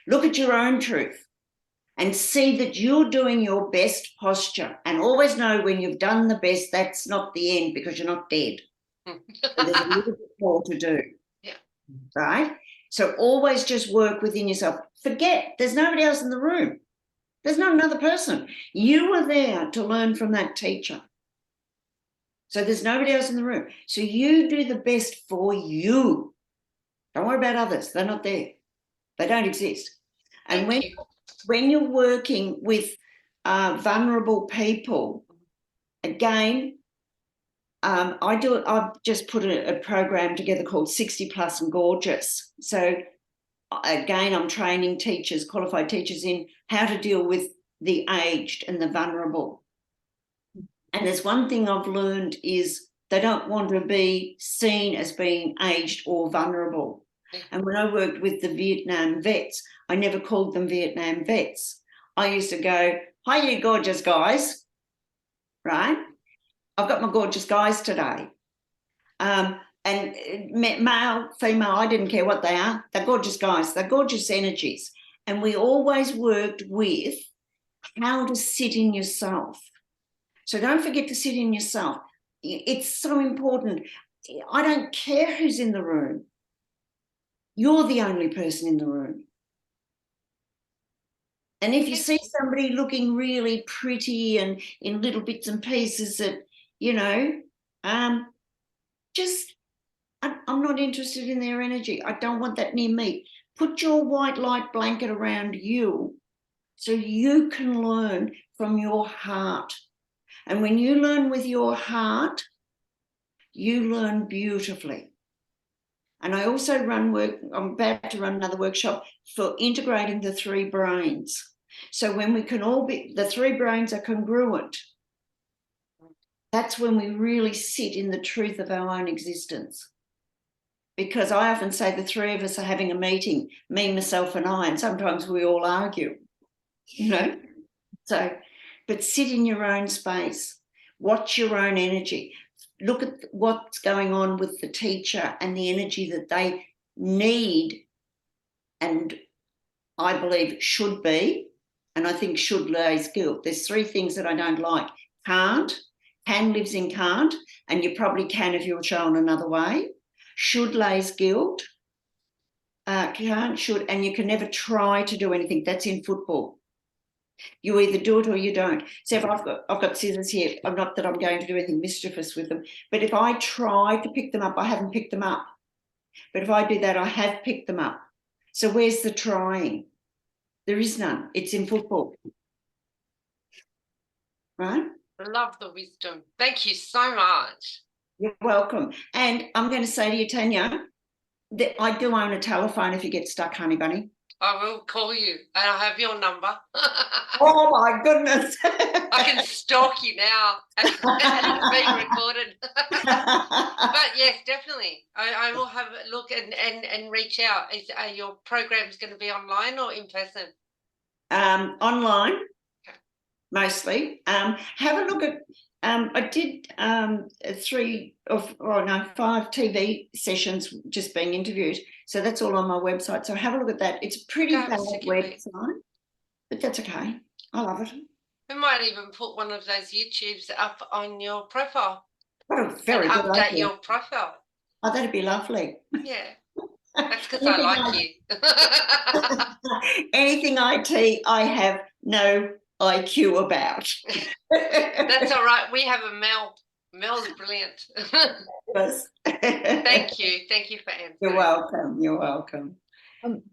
Look at your own truth. And see that you're doing your best posture, and always know when you've done the best, that's not the end, because you're not dead. So there's a little bit more to do. Yeah. Right? So always just work within yourself. Forget there's nobody else in the room. There's not another person. You are there to learn from that teacher. So there's nobody else in the room. So you do the best for you. Don't worry about others. They're not there. They don't exist. And when you're working with vulnerable people, again, I've just put a program together called 60 Plus and Gorgeous. So again, I'm training teachers, qualified teachers, in how to deal with the aged and the vulnerable. And there's one thing I've learned is they don't want to be seen as being aged or vulnerable. And when I worked with the Vietnam vets, I never called them Vietnam vets. I used to go, hi, you gorgeous guys, right? I've got my gorgeous guys today. And male, female, I didn't care what they are. They're gorgeous guys. They're gorgeous energies. And we always worked with how to sit in yourself. So don't forget to sit in yourself. It's so important. I don't care who's in the room. You're the only person in the room. And if you see somebody looking really pretty and in little bits and pieces that, you know, I'm not interested in their energy. I don't want that near me. Put your white light blanket around you so you can learn from your heart. And when you learn with your heart, you learn beautifully. And I also I'm about to run another workshop for integrating the 3 brains. So when we can all be, the 3 brains are congruent, that's when we really sit in the truth of our own existence. Because I often say the 3 of us are having a meeting, me, myself, and I, and sometimes we all argue, you know. So, but sit in your own space, watch your own energy. Look at what's going on with the teacher and the energy that they need, and I believe should be, and I think should lays guilt. There's 3 things that I don't like. Can't, can lives in can't, and you probably can if you're shown another way. Should lays guilt, can't, should, and you can never try to do anything. That's in football. You either do it or you don't. So if I've got scissors here, not that I'm going to do anything mischievous with them, but if I try to pick them up, I haven't picked them up. But if I do that, I have picked them up. So where's the trying? There is none. It's in football. Right? Love the wisdom. Thank you so much. You're welcome. And I'm going to say to you, Tanya, that I do own a telephone if you get stuck, honey bunny. I will call you, and I have your number. Oh my goodness. I can stalk you now. It's being recorded. But yes, definitely. I will have a look and reach out. Are your programs going to be online or in person? Online, okay. Mostly. Have a look at, I did 5 TV sessions just being interviewed. So that's all on my website. So have a look at that. It's a pretty bad website, but that's okay. I love it. We might even put one of those YouTubes up on your profile. What a very good update idea. your profile. Oh, that'd be lovely. Yeah. That's because I like you. Anything IT, I have no IQ about. That's all right. We have a Mel. Mel's brilliant. Yes. Thank you. Thank you for answering. You're welcome. You're welcome.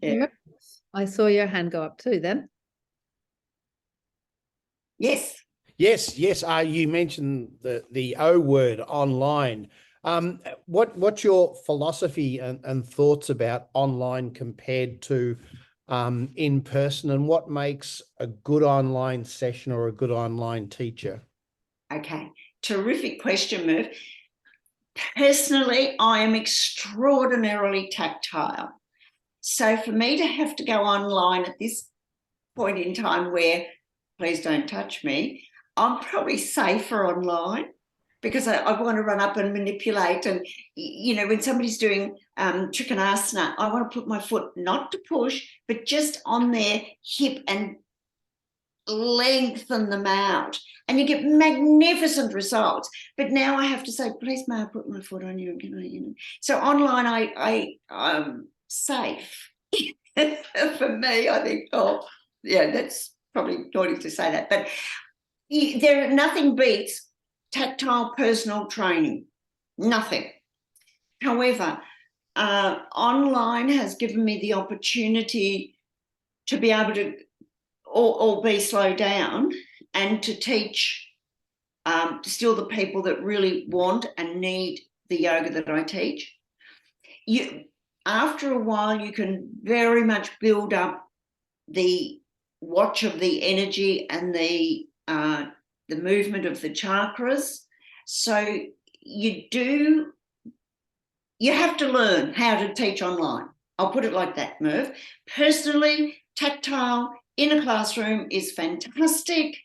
Yeah. I saw your hand go up too then. Yes. Yes, yes. You mentioned the O word, online. What's your philosophy and thoughts about online compared to in person, and what makes a good online session or a good online teacher? Okay. Terrific question, Murph. Personally, I am extraordinarily tactile. So for me to have to go online at this point in time where, please don't touch me, I'm probably safer online, because I want to run up and manipulate. And, you know, when somebody's doing trikonasana, I want to put my foot not to push, but just on their hip and lengthen them out. And you get magnificent results. But now I have to say, please, may I put my foot on you? Can I, you know? So online, I'm safe. For me, I think, oh, yeah, that's probably naughty to say that. But nothing beats tactile personal training. Nothing. However, online has given me the opportunity to be able to or be slowed down and to teach still the people that really want and need the yoga that I teach. After a while, you can very much build up the watch of the energy and the movement of the chakras. So you have to learn how to teach online. I'll put it like that, Merv. Personally, tactile in a classroom is fantastic.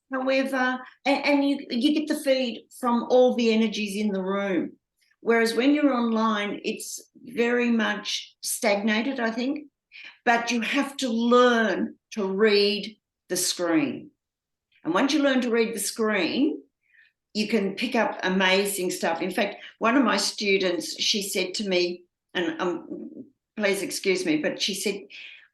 However, and you get the feed from all the energies in the room. Whereas when you're online, it's very much stagnated, I think. But you have to learn to read the screen. And once you learn to read the screen, you can pick up amazing stuff. In fact, one of my students, she said to me, and please excuse me, but she said,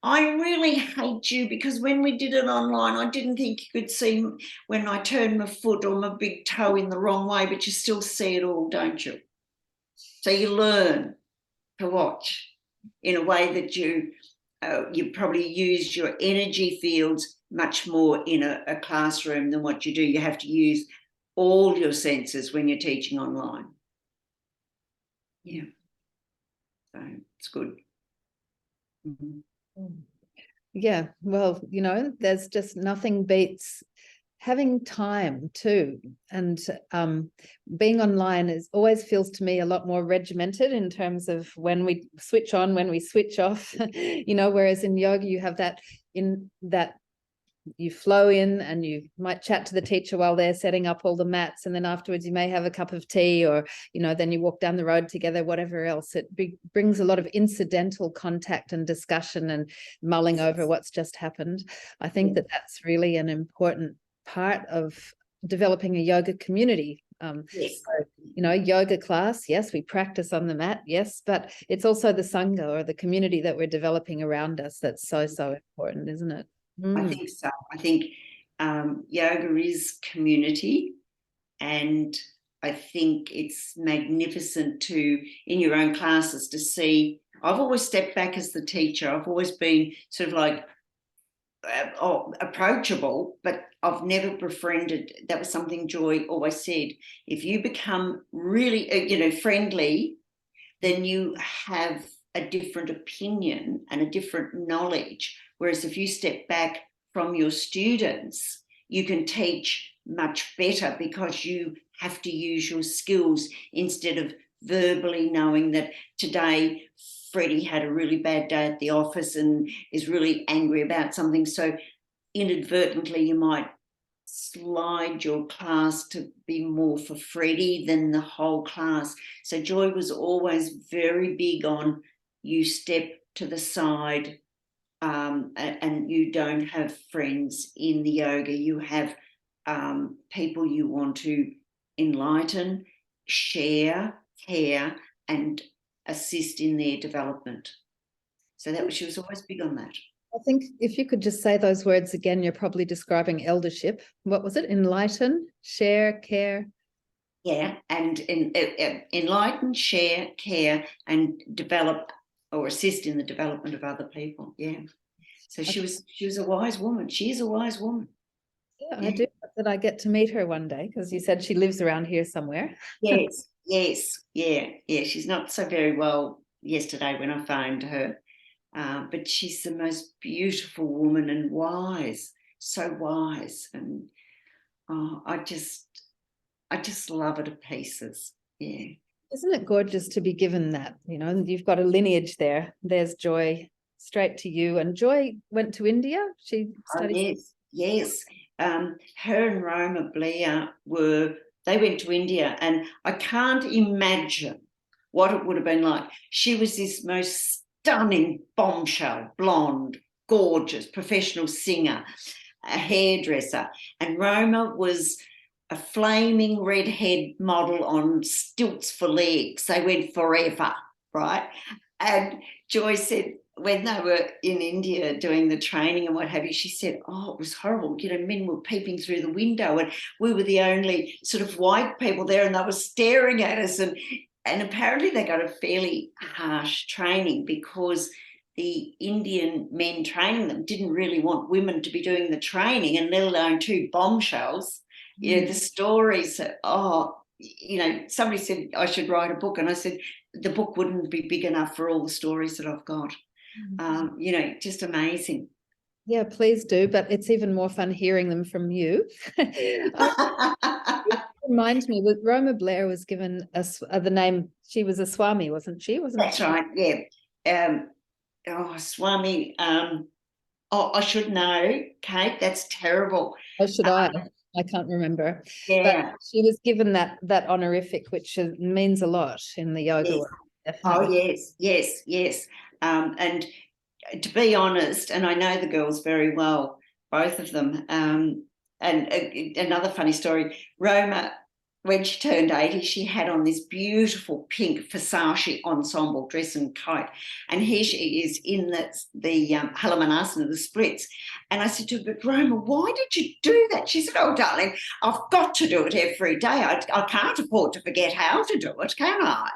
I really hate you because when we did it online, I didn't think you could see when I turned my foot or my big toe in the wrong way, but you still see it all, don't you? So you learn to watch in a way that you probably use your energy fields much more in a classroom than what you do. You have to use all your senses when you're teaching online. Yeah. So it's good. Mm-hmm. Yeah, well, you know, there's just nothing beats having time too. And being online always feels to me a lot more regimented in terms of when we switch on, when we switch off, you know, whereas in yoga you have that you flow in and you might chat to the teacher while they're setting up all the mats, and then afterwards you may have a cup of tea, or, you know, then you walk down the road together, whatever else. It brings a lot of incidental contact and discussion and mulling over what's just happened. I think that that's really an important part of developing a yoga community. Yes. So, you know, yoga class, yes, we practice on the mat, yes, but it's also the sangha or the community that we're developing around us that's so important, isn't it? I think so. I think yoga is community, and I think it's magnificent to, in your own classes, to see. I've always stepped back as the teacher. I've always been sort of like approachable, but I've never befriended. That was something Joy always said. If you become really, friendly, then you have a different opinion and a different knowledge. Whereas if you step back from your students, you can teach much better because you have to use your skills instead of verbally knowing that today Freddie had a really bad day at the office and is really angry about something. So inadvertently you might slide your class to be more for Freddie than the whole class. So Joy was always very big on you step to the side, and you don't have friends in the yoga. You have people you want to enlighten, share, care, and assist in their development. So she was always big on that. I think if you could just say those words again, you're probably describing eldership. What was it? Enlighten, share, care. Yeah, and enlighten, share, care, and develop or assist in the development of other people. Yeah. So she was a wise woman. She is a wise woman. Yeah, I do hope that I get to meet her one day, because you said she lives around here somewhere. Yes, yeah. She's not so very well yesterday when I phoned her, but she's the most beautiful woman and wise, so wise, and I just love her to pieces. Yeah. Isn't it gorgeous to be given that? You know, you've got a lineage there. There's Joy, straight to you. And Joy went to India. She studied. Yes. Her and Roma, Blair, they went to India, and I can't imagine what it would have been like. She was this most stunning bombshell, blonde, gorgeous, professional singer, a hairdresser, and Roma was a flaming redhead model on stilts for legs. They went forever, right? And Joy said, when they were in India doing the training and what have you, she said, oh, it was horrible. You know, men were peeping through the window and we were the only sort of white people there, and they were staring at us. And apparently they got a fairly harsh training, because the Indian men training them didn't really want women to be doing the training, and let alone two bombshells. You know, the stories, somebody said I should write a book, and I said the book wouldn't be big enough for all the stories that I've got. Just amazing. Yeah, please do. But it's even more fun hearing them from you. It reminds me that Roma Blair was given the name, she was a Swami, wasn't she? That's she? Right, yeah. Swami, I should know, Kate, that's terrible. Oh, should I? I can't remember. Yeah. But she was given that honorific, which means a lot in the yoga world. Definitely. Oh, yes. And to be honest, and I know the girls very well, both of them, and another funny story, Roma, when she turned 80, she had on this beautiful pink Versace ensemble dress and coat. And here she is in the Halamanasana, the splits. And I said to her, but Roma, why did you do that? She said, oh, darling, I've got to do it every day. I can't afford to forget how to do it, can I?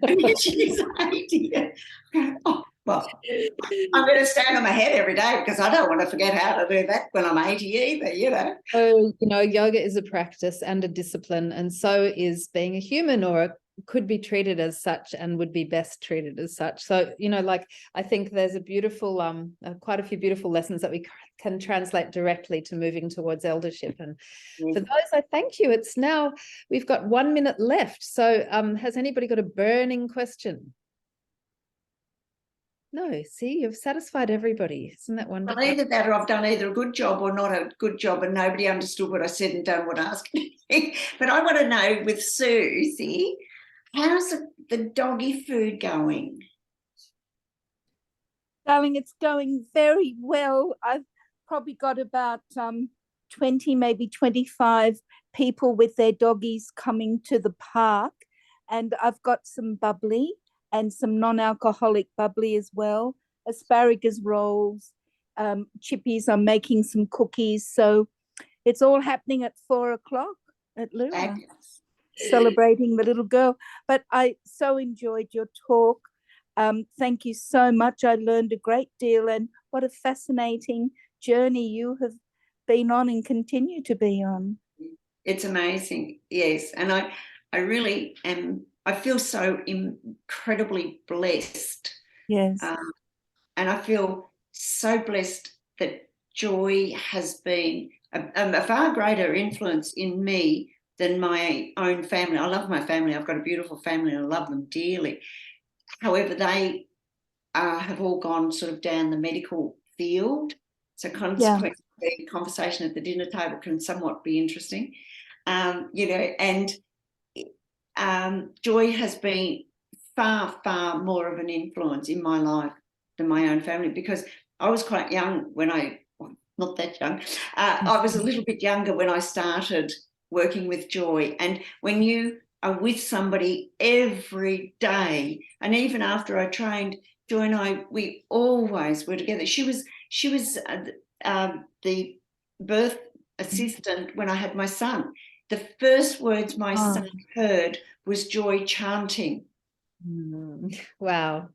And she's 80. Oh, well, I'm going to stand on my head every day, because I don't want to forget how to do that when I'm 80 either, you know. So, yoga is a practice and a discipline, and so is being a human, or could be treated as such and would be best treated as such. So, I think there's a beautiful, quite a few beautiful lessons that we can translate directly to moving towards eldership. And for those, I thank you. It's now, we've got 1 minute left. So has anybody got a burning question? No, see, you've satisfied everybody. Isn't that wonderful? Well, either that, or I've done either a good job or not a good job, and nobody understood what I said and done what I asked. But I want to know, with Susie, how's the doggy food going? Darling, it's going very well. I've probably got about 20, maybe 25 people with their doggies coming to the park, and I've got some bubbly and some non-alcoholic bubbly as well, asparagus rolls, chippies. I'm making some cookies. So it's all happening at 4 o'clock at Luna, celebrating the little girl. But I so enjoyed your talk. Thank you so much. I learned a great deal, and what a fascinating journey you have been on and continue to be on. It's amazing, yes. And I really am, I feel so incredibly blessed. Yes. And I feel so blessed that Joy has been a far greater influence in me than my own family. I love my family. I've got a beautiful family and I love them dearly. However, they have all gone sort of down the medical field. So consequently, the conversation at the dinner table can somewhat be interesting. And Joy has been far, far more of an influence in my life than my own family, because I was quite young when not that young. I was a little bit younger when I started working with Joy. And when you are with somebody every day. And even after I trained, Joy and I, we always were together. She was the birth assistant when I had my son. The first words my son heard was Joy chanting. Wow.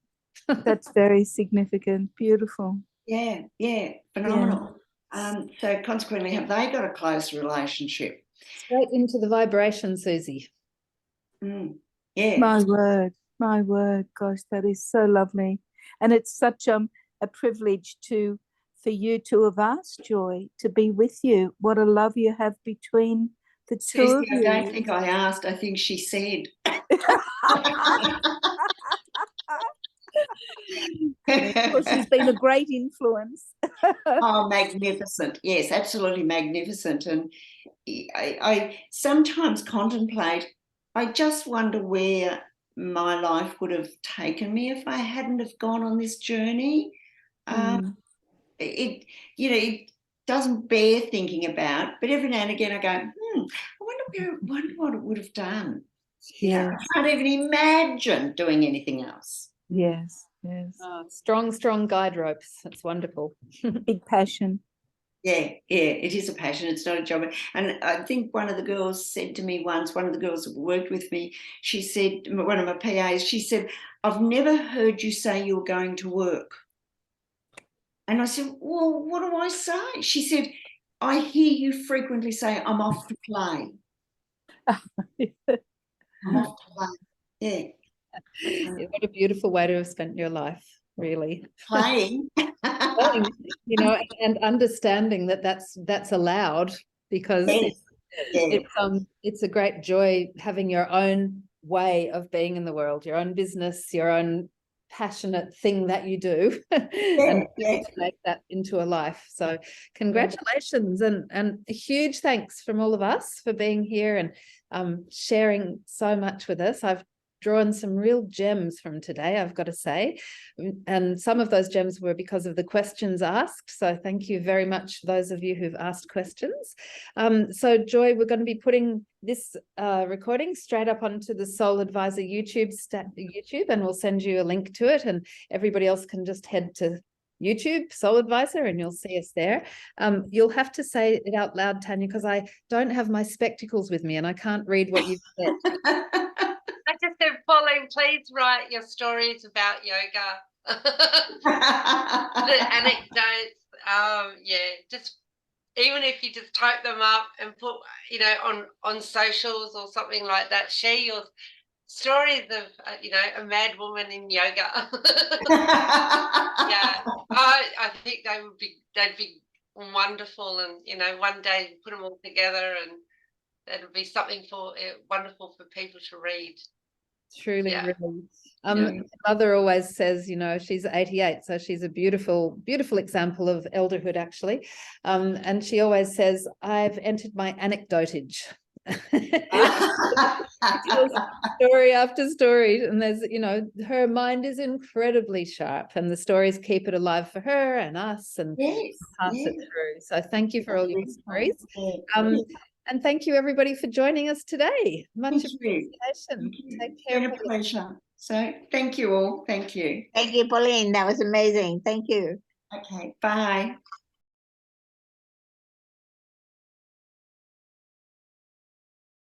That's very significant. Beautiful. Yeah, phenomenal. Yeah. So consequently, have they got a close relationship? Straight into the vibration, Susie. Yeah. My word. Gosh, that is so lovely. And it's such a privilege for you to have asked Joy to be with you. What a love you have between the two of you. I don't think I asked. I think she said. Well, she's been a great influence. Oh, magnificent. Yes, absolutely magnificent. And I sometimes contemplate, I just wonder where my life would have taken me if I hadn't have gone on this journey. It doesn't bear thinking about, but every now and again I go, I wonder what it would have done. Yeah. I can't even imagine doing anything else. Yes. Oh, strong guide ropes. That's wonderful. Big passion. Yeah, it is a passion. It's not a job. And I think one of the girls said to me once, one of the girls that worked with me, she said, one of my PAs, she said, I've never heard you say you're going to work. And I said, well, what do I say? She said, I hear you frequently say, I'm off to play. I'm off to play. Yeah. What a beautiful way to have spent your life, really. Playing. And understanding that that's allowed, because it's a great joy having your own way of being in the world, your own business, your own passionate thing that you do, and to make that into a life. So congratulations, and a huge thanks from all of us for being here and sharing so much with us. I've drawn some real gems from today, I've got to say, and some of those gems were because of the questions asked, so thank you very much those of you who've asked questions. So Joy, we're going to be putting this recording straight up onto the SoulAdvisor YouTube, and we'll send you a link to it, and everybody else can just head to YouTube, SoulAdvisor, and you'll see us there. You'll have to say it out loud, Tanya, because I don't have my spectacles with me and I can't read what you've said. I just said, Pauline, please write your stories about yoga. The anecdotes, just even if you just type them up and put, on socials or something like that, share your stories of, a mad woman in yoga. Yeah, I think they'd be wonderful, and one day put them all together, and that'd be something wonderful for people to read. Truly, really. Mother always says, she's 88, so she's a beautiful example of elderhood, actually. And she always says, I've entered my anecdotage. Story after story, and there's, her mind is incredibly sharp, and the stories keep it alive for her and us, and pass it through. So thank you for all your stories. And thank you, everybody, for joining us today. Much appreciation. Take care. It's been a pleasure. So thank you all. Thank you. Thank you, Pauline. That was amazing. Thank you. Okay, bye.